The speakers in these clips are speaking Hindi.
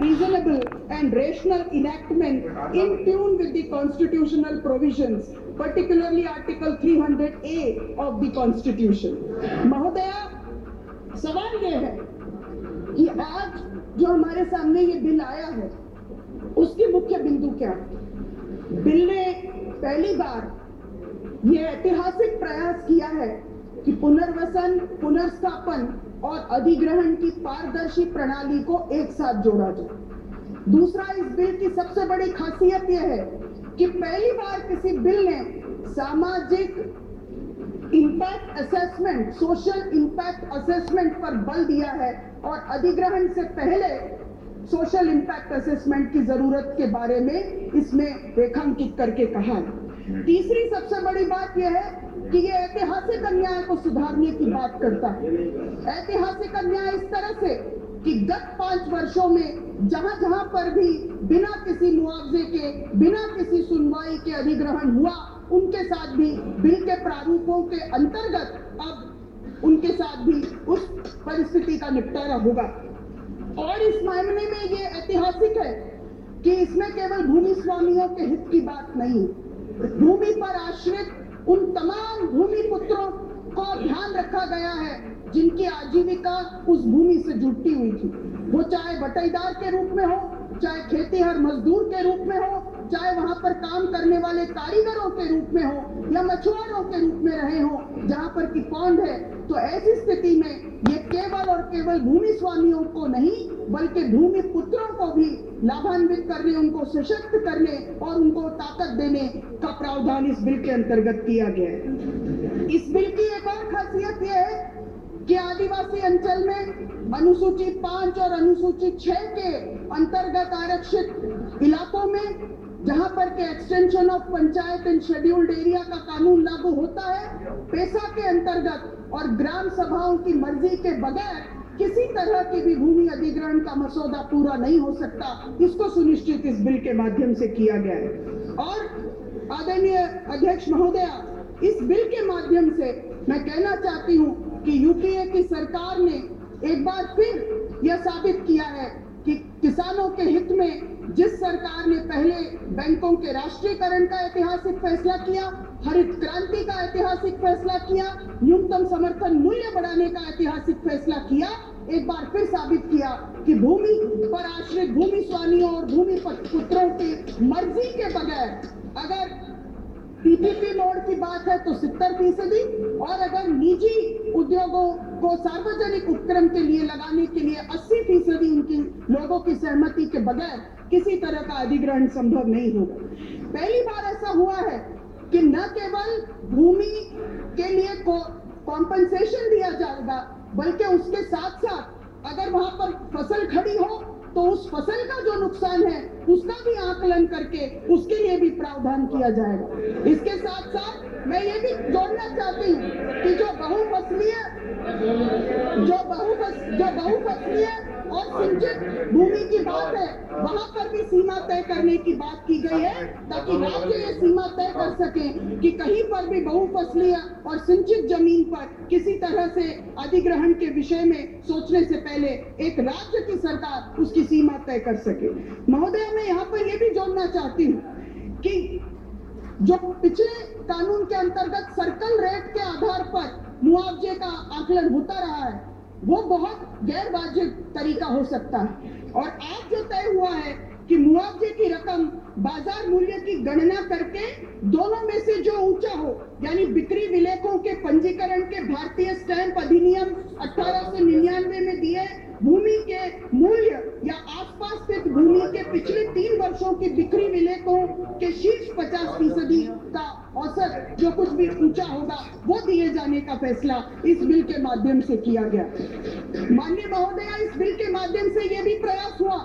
reasonable and rational enactment in tune with the constitutional provisions, particularly Article 300A of the Constitution. महोदया, सवाल ये है कि आज जो हमारे सामने ये बिल आया है, उसकी मुख्य बिंदु क्या है? बिल ने पहली बार ये ऐतिहासिक प्रयास किया है कि पुनर्वसन, पुनर्स्थापन और अधिग्रहण की पारदर्शी प्रणाली को एक साथ जोड़ा जाए। दूसरा, इस बिल की सबसे बड़ी खासियत यह है कि पहली बार किसी बिल ने सामाजिक impact assessment, social impact assessment पर बल दिया है और अधिग्रहण से पहले सोशल इम्पैक्ट असेसमेंट की जरूरत के बारे में इसमें रेखांकित करके कहा है। तीसरी सबसे बड़ी बात यह है कि ये ऐतिहासिक अन्याय को सुधारने की बात करता है। ऐतिहासिक अन्याय इस तरह से कि गत 5 वर्षों में जहां पर भी बिना किसी मुआवजे के, बिना किसी सुनवाई के अधिग्रहण हुआ, उनके साथ भी बिल के प्रारूपों के अंतर्गत अब उनके साथ भी उस परिस्थिति का निपटारा होगा। और इस मामले में ये ऐतिहासिक है कि इसमें केवल भूमि स्वामियों के हित की बात नहीं, भूमि पर आश्रित उन तमाम भूमि पुत्रों को ध्यान रखा गया है जिनकी आजीविका उस भूमि से जुड़ती हुई थी। वो चाहे बटाईदार के रूप में हो, चाहे खेतीहर मजदूर के रूप में हो, चाहे वहां पर काम करने वाले कारीगरों के रूप में हो या मछुआरों के रूप में रहे हो, जहां पर की पौंड है। तो ऐसी स्थिति में ये केवल और केवल भूमि स्वामियों को नहीं, बल्कि भूमि पुत्रों को भी लाभान्वित करने, उनको सशक्त करने और उनको ताकत देने का प्रावधान इस बिल के अंतर्गत किया गया है। इस बिल की एक और खासियत यह है कि आदिवासी अंचल में अनुसूची 5 और अनुसूची 6 के अंतर्गत आरक्षित इलाकों में जहां पर के extension of panchayat and scheduled area का कानून लागू होता है, पेशा के अंतर्गत और ग्राम सभाओं की मर्जी के बगैर किसी तरह की भी भूमि अधिग्रहण का मसौदा पूरा नहीं हो सकता। इसको सुनिश्चित इस बिल के माध्यम से किया गया है। और आदरणीय अध्यक्ष महोदया, इस बिल के माध्यम से मैं कहना चाहती हूं कि यूपीए की सरकार ने एक बार फिर यह साबित किया है कि किसानों के हित में जिस सरकार ने पहले बैंकों के राष्ट्रीयकरण का ऐतिहासिक फैसला किया, हरित क्रांति का ऐतिहासिक फैसला किया, न्यूनतम समर्थन मूल्य बढ़ाने का ऐतिहासिक फैसला किया, एक बार फिर साबित किया कि भूमि पर आश्रित भूमि स्वामियों और भूमि पुत्रों की मर्जी के बगैर अगर पीपीपी मोड की बात है तो 70%, और अगर निजी उद्योगों को सार्वजनिक उपक्रम के लिए लगाने के लिए 80% उनकी लोगों की सहमति के बगैर किसी तरह का अधिग्रहण संभव नहीं होगा। पहली बार ऐसा हुआ है कि न केवल भूमि के लिए कॉम्पनसेशन दिया जाएगा, बल्कि उसके साथ साथ अगर वहां पर फसल खड़ी हो तो उस फसल का जो नुकसान है उसका भी आकलन करके उसके लिए भी प्रावधान किया जाएगा। इसके साथ साथ मैं ये भी जोड़ना चाहती हूँ कि जो बहुफसलीय और सिंचित भूमि की बात है, वहां पर भी सीमा तय करने की बात की गई है, ताकि राज्य ये सीमा तय कर सके कि कहीं पर भी बहुफसलीय और सिंचित जमीन पर किसी तरह से अधिग्रहण के विषय में सोचने से पहले एक राज्य की सरकार उसकी सीमा तय कर सके। महोदय, मैं यहाँ पर ये भी जोड़ना चाहती हूँ कि जो पिछले कानून के अंतर्गत सर्कल रेट के आधार पर मुआवजे का आकलन होता रहा है, वो बहुत गैर वाजिब तरीका हो सकता है। और आज जो तय हुआ है कि मुआवजे की रकम बाजार मूल्य की गणना करके दोनों में से जो ऊंचा हो, यानी बिक्री विलेखों के पंजीकरण के भारतीय स्टैंप अधिनियम 1899 में दिए भूमि के मूल्य या आसपास स्थित भूमि के पिछले 3 वर्षों की बिक्री विलेखों के शीर्ष 50% का औसत जो कुछ भी ऊंचा होगा वो दिए जाने का फैसला इस बिल के माध्यम से किया गया। माननीय महोदया, इस बिल के माध्यम से ये भी प्रयास हुआ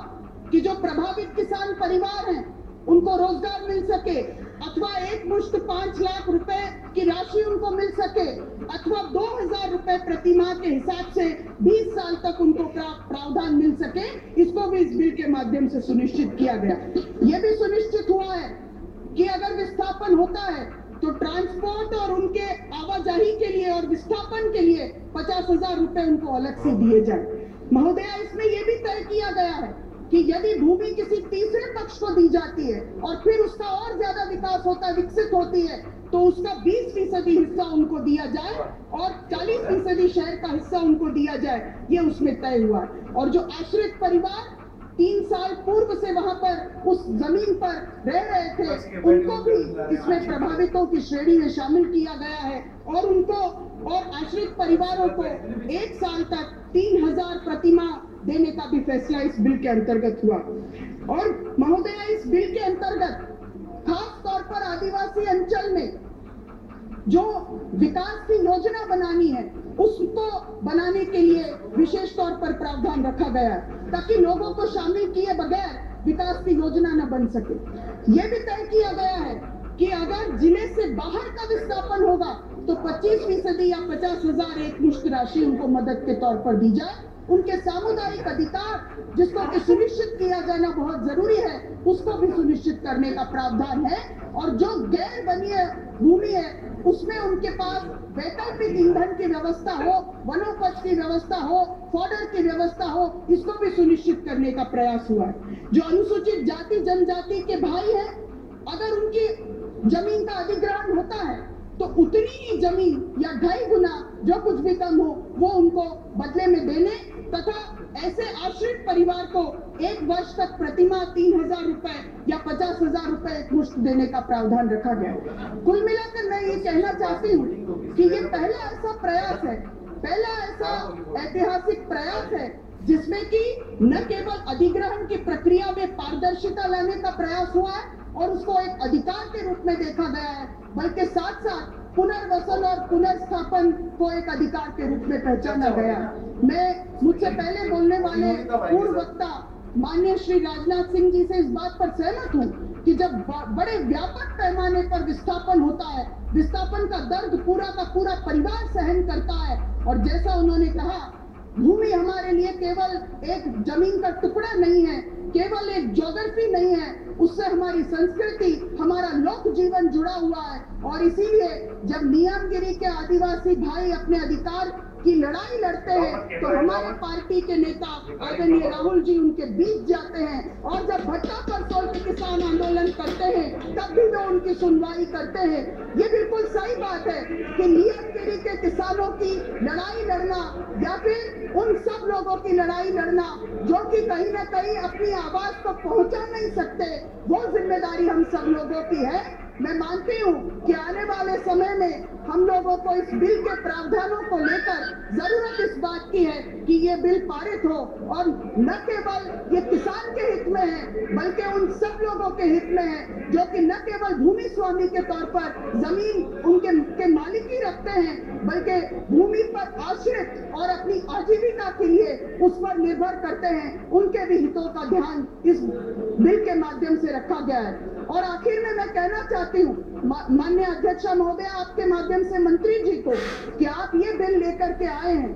कि जो प्रभावित किसान परिवार हैं उनको रोजगार मिल सके, अथवा एक मुश्त 5 लाख रुपए की राशि उनको मिल सके, अथवा 2000 रुपए प्रति माह के हिसाब से 20 साल तक उनको प्रावधान मिल सके। इसको भी इस बिल के माध्यम से सुनिश्चित किया गया। यह भी सुनिश्चित हुआ है कि अगर विस्थापन होता है तो ट्रांसपोर्ट और उनके आवाजाही के लिए और विस्थापन के लिए 50,000 रुपए उनको अलग से दिए जाए। महोदया, इसमें यह भी तय किया गया है कि यदि भूमि किसी तीसरे पक्ष को दी जाती है और फिर उसका और ज्यादा विकास होता है, विकसित होती है, तो उसका 20% हिस्सा उनको दिया जाए और 40% शहर का हिस्सा उनको दिया जाए, ये उसमें तय हुआ। और जो आश्रित परिवार 3 साल पूर्व से वहां पर उस जमीन पर रह रहे थे, उनको भी इसमें प्रभावितों की श्रेणी में शामिल किया गया है और उनको और आश्रित परिवारों को 1 साल तक 3000 प्रतिमाह देने का भी फैसला इस बिल के अंतर्गत हुआ। और महोदय, इस बिल के अंतर्गत खास तौर पर आदिवासी अंचल में जो विकास की योजना बनानी है, उसको बनाने के लिए विशेष तौर पर प्रावधान रखा गया ताकि लोगों को शामिल किए बगैर विकास की योजना न बन सके। यह भी तय किया गया है कि अगर जिले से बाहर का विस्थापन होगा तो 25% या 50,000 एक मुश्त राशि उनको मदद के तौर पर दी जाए। उनके सामुदायिक अधिकार जिसको कि सुनिश्चित किया जाना बहुत जरूरी है, उसको भी सुनिश्चित करने का प्रावधान है। और जो गैर बनीय भूमि है, उसमें उनके पास वैकल्पिक ईंधन की व्यवस्था हो, वनोपज की व्यवस्था हो, फॉडर की व्यवस्था हो, इसको भी सुनिश्चित करने का प्रयास हुआ है। जो अनुसूचित जाति जनजाति के भाई हैं, अगर उनकी जमीन का अधिग्रहण होता है तो उतनी ही जमीन या 2.5 गुना जो कुछ भी कम हो वो उनको बदले में देने तथा ऐसे आश्रित परिवार को 1 वर्ष तक प्रतिमाह 3,000 रुपए या 50,000 रुपए एक मुश्त देने का प्रावधान रखा गया। कुल मिलाकर मैं ये कहना चाहती हूँ कि ये पहला ऐसा प्रयास है, पहला ऐसा ऐतिहासिक प्रयास है जिसमें कि न केवल अधिग्रहण की प्रक्रिया में पारदर्शिता लाने का प्रयास हुआ है और उसको एक अधिकार के रूप में देखा गया है, बल्कि साथ साथ पुनर्वसन और पुनर्स्थापन को एक अधिकार के रूप में पहचाना गया। मैं मुझसे पहले बोलने वाले पूर्व वक्ता माननीय श्री राजनाथ सिंह जी से इस बात पर सहमत हूँ कि जब बड़े व्यापक पैमाने पर विस्थापन होता है, विस्थापन का दर्द पूरा का पूरा परिवार सहन करता है। और जैसा उन्होंने कहा, भूमि हमारे लिए केवल एक जमीन का टुकड़ा नहीं है, केवल एक ज्योग्राफी नहीं है, उससे हमारी संस्कृति, हमारा लोक जीवन जुड़ा हुआ है। और इसीलिए जब नियमगिरी के आदिवासी भाई अपने अधिकार की लड़ाई लड़ते हैं तो हमारे पार्टी के नेता आदरणीय राहुल जी उनके बीच जाते हैं, और जब भट्टा पर सोल किसान आंदोलन करते हैं तब भी वो उनकी सुनवाई करते हैं। ये बिल्कुल सही बात है कि नियमगिरी के किसानों की लड़ाई लड़ना या फिर उन सब लोगों की लड़ाई लड़ना जो कि कहीं ना कहीं अपनी आवाज को पहुंचा नहीं सकते, वो जिम्मेदारी हम सब लोगों की है। मैं मानती हूँ कि आने वाले समय में हम लोगों को इस बिल के प्रावधानों को लेकर जरूरत इस बात की है कि ये बिल पारित हो, और न केवल ये किसान के हित में है बल्कि उन सब लोगों के हित में है जो कि न केवल भूमि स्वामी के तौर पर जमीन उनके मालिकी रखते हैं, बल्कि भूमि पर आश्रित और अपनी आजीविका के लिए उस पर निर्भर करते हैं, उनके भी हितों का ध्यान इस बिल के माध्यम से रखा गया है। और आखिर में मैं कहना चाहती हूँ माननीय अध्यक्ष महोदय, आपके माध्यम से मंत्री जी को कि आप ये बिल लेकर के आए हैं,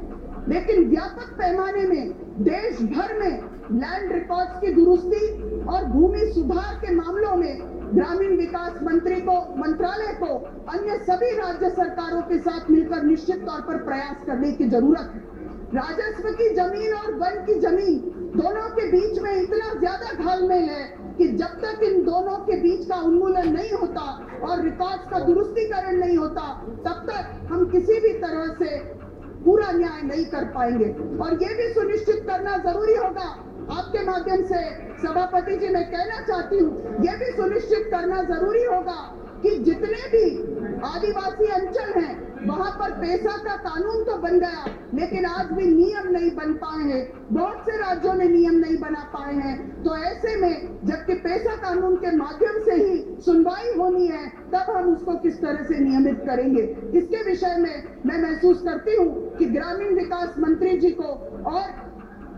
लेकिन व्यापक पैमाने में देश भर में लैंड रिकॉर्ड्स की दुरुस्ती और भूमि सुधार के मामलों में ग्रामीण विकास मंत्रालय को अन्य सभी राज्य सरकारों के साथ मिलकर निश्चित तौर पर प्रयास करने की जरूरत है। राजस्व की जमीन और वन की जमीन दोनों के बीच में इतना ज्यादा घालमेल है कि जब तक इन दोनों के बीच का उन्मूलन नहीं होता और रिकॉर्ड्स का दुरुस्तीकरण नहीं होता, तब तक हम किसी भी तरह से पूरा न्याय नहीं कर पाएंगे। और ये भी सुनिश्चित करना जरूरी होगा, आपके माध्यम से सभापति जी मैं कहना चाहती हूँ, ये भी सुनिश्चित करना जरूरी होगा कि जितने भी आदिवासी अंचल हैं वहाँ पर पैसा का कानून तो बन गया, लेकिन आज भी नियम नहीं बन पाए हैं, बहुत से राज्यों में नियम नहीं बना पाए हैं। तो ऐसे में जबकि पैसा कानून के माध्यम से ही सुनवाई होनी है, तब हम उसको किस तरह से नियमित करेंगे, इसके विषय में मैं महसूस करती हूँ कि ग्रामीण विकास मंत्री जी को और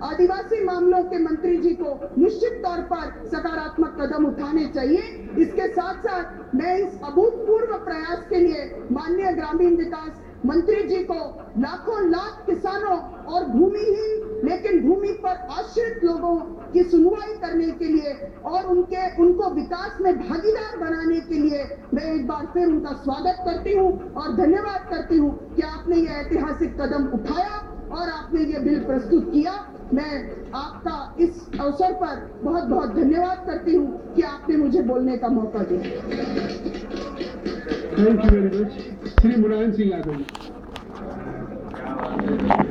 आदिवासी मामलों के मंत्री जी को निश्चित तौर पर सकारात्मक कदम उठाने चाहिए। इसके साथ साथ मैं इस अभूतपूर्व प्रयास के लिए माननीय ग्रामीण विकास मंत्री जी को लाखों लाख किसानों और भूमिहीन लेकिन भूमि पर आश्रित लोगों की सुनवाई करने के लिए और उनको विकास में भागीदार बनाने के लिए मैं एक बार फिर उनका स्वागत करती हूं और धन्यवाद करती हूं कि आपने यह ऐतिहासिक कदम उठाया और आपने ये बिल प्रस्तुत किया। मैं आपका इस अवसर पर बहुत बहुत धन्यवाद करती हूँ कि आपने मुझे बोलने का मौका दिया। Thank you very much. Shri Mulayam Singh Yadav.